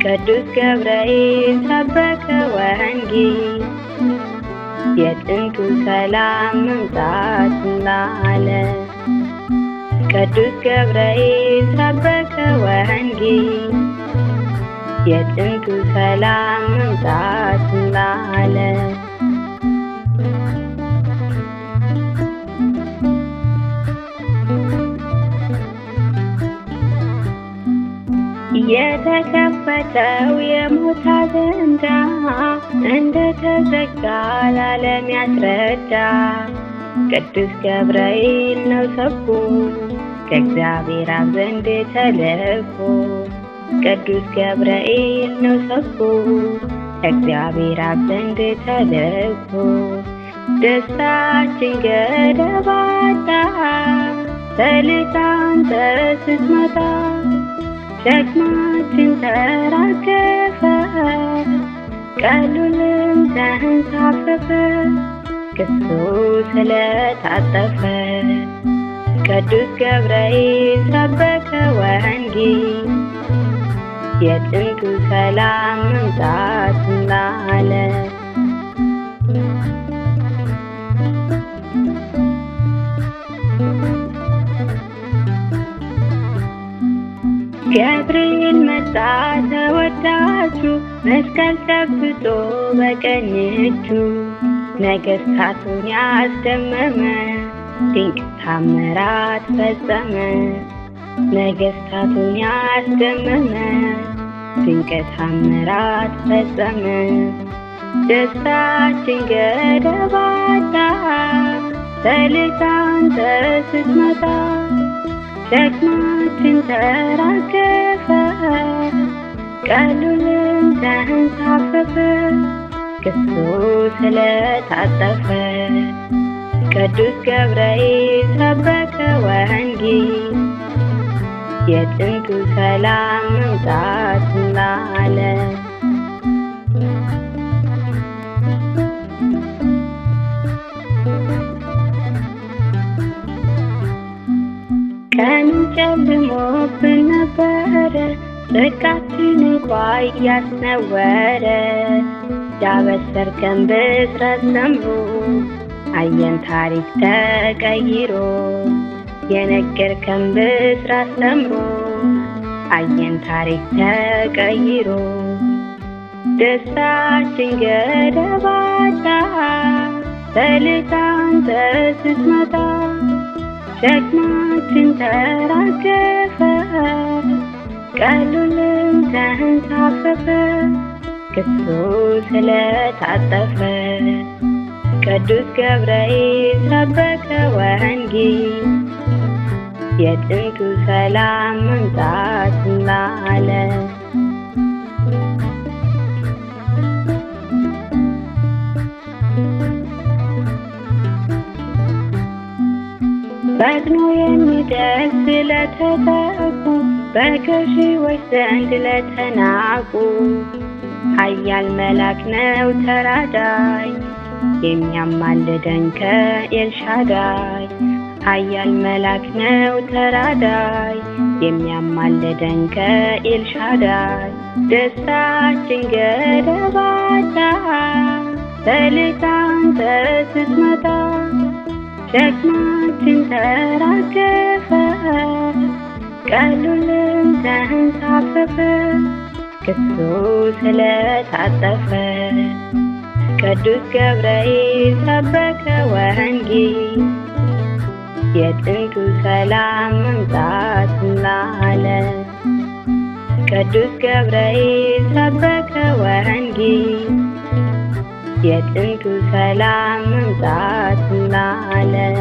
ቅዱስ ገብርኤል ሰበከ ወንጌል የጥንቱ ሰላም መምጣቱን ለዓለም። ቅዱስ ገብርኤል ሰበከ ወንጌል የጥንቱ ሰላም መምጣቱን ለዓለም። የተከፈተው የሞት አጀንዳ እንደተዘጋ ለዓለም ያስረዳ። ቅዱስ ገብርኤል ነው ሰብኮ ከእግዚአብሔር አብ ዘንድ ተልኮ። ቅዱስ ገብርኤል ነው ሰብኮ ከእግዚአብሔር አብ ዘንድ ተልኮ። ደስታችን ገደብ አጣ ተልካ አንተ ስትመጣ። ሸክማችን ተራገፈ ቀሉልም ተንሳፈፈ ክሱ ስለታጠፈ። ቅዱስ ገብርኤል ሰበከ ወንጌል የጥንቱ ሰላም መምጣቱን ለዓለም። ገብርኤል መጣ ተወዳጁ መስቀል ጨብጦ በቀኝ እጁ። ነገሥታቱን ያስደመመ ድንቅ ታምራት ፈጸመ። ነገሥታቱን ያስደመመ ድንቅ ታምራት ፈጸመ። ደስታችን ገደብ አጣ ተልካ አንተ ስትመጣ። ሸክማችን ተራገፈ ቀሉልም ተንሳፈፈ ክሱ ስለታጠፈ። ቅዱስ ገብርኤል ሰበከ ወንጌል የጥንቱ ሰላም መምጣቱን ለዓለም። ቀኑ ጨልሞብን ነበረ ጽድቃችን እንኳ እያስነወረ። ያበሰርከን ብስራት ሰምሮ አየን ታሪክ ተቀይሮ። የነገርከን ብስራት ሰምሮ አየን ታሪክ ተቀይሮ። ደስታችን ገደብ አጣ ተልካ አንተ ስትመጣ። ሸክማችን ተራገፈ ቀሉልም ተንሳፈፈ ክሱ ስለታጠፈ። ቅዱስ ገብርኤል ሰበከ ወንጌል የጥንቱ ሰላም መምጣቱን ለዓለም። ፈጥኖ የሚደርስ ለተጠቁ በገዢዎች ዘንድ ለተናቁ። ኃያል መልአክ ነው ተራዳይ የሚያማልደን ከኤልሻዳይ። ኃያል መልአክ ነው ተራዳይ የሚያማልደን ከኤልሻዳይ። ደስታችን ገደብ አጣ ተልካ አንተ ስትመጣ። ሸክማችን ተራገፈ ቀሉልም ተንሳፈፈ ክሱ ስለታጠፈ። ቅዱስ ገብርኤል ሰበከ ወንጌል የጥንቱ ሰላም መምጣቱን ለዓለም። ቅዱስ ገብርኤል ሰበከ ወንጌል የጥንቱ ሰላም መምጣቱን ለዓለም።